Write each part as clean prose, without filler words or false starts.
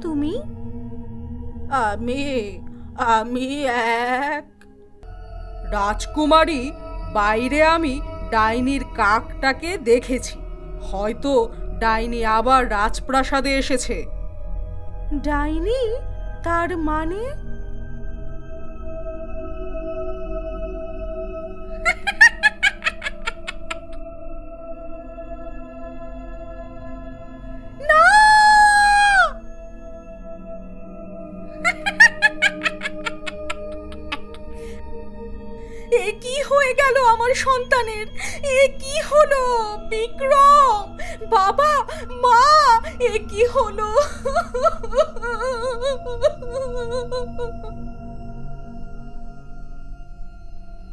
তুমি? আমি আমি এক রাজকুমারী। বাইরে আমি ডাইনির কাকটাকে দেখেছি। হয়তো ডাইনি আবার রাজপ্রাসাদে এসেছে। ডাইনি? তার মানে? না! এ কি হয়ে গেল আমার সন্তানের? এ কি হলো? বিক্রম, বাবা, মা, এ কি হলো?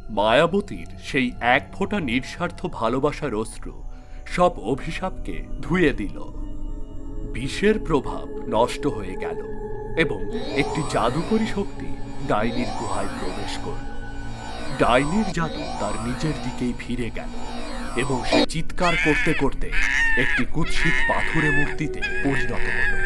মায়াবতীর সেই এক ফোঁটা নিঃস্বার্থ ভালোবাসার অশ্রু সব অভিশাপকে ধুয়ে দিল। বিষের প্রভাব নষ্ট হয়ে গেল এবং একটি জাদুকরী শক্তি ডাইনির গুহায় প্রবেশ করল। ডাইনির জাদু তার নিজের দিকেই ফিরে গেল এবং সে চিৎকার করতে করতে একটি কুৎসিত পাথুরে মূর্তিতে পরিণত হল।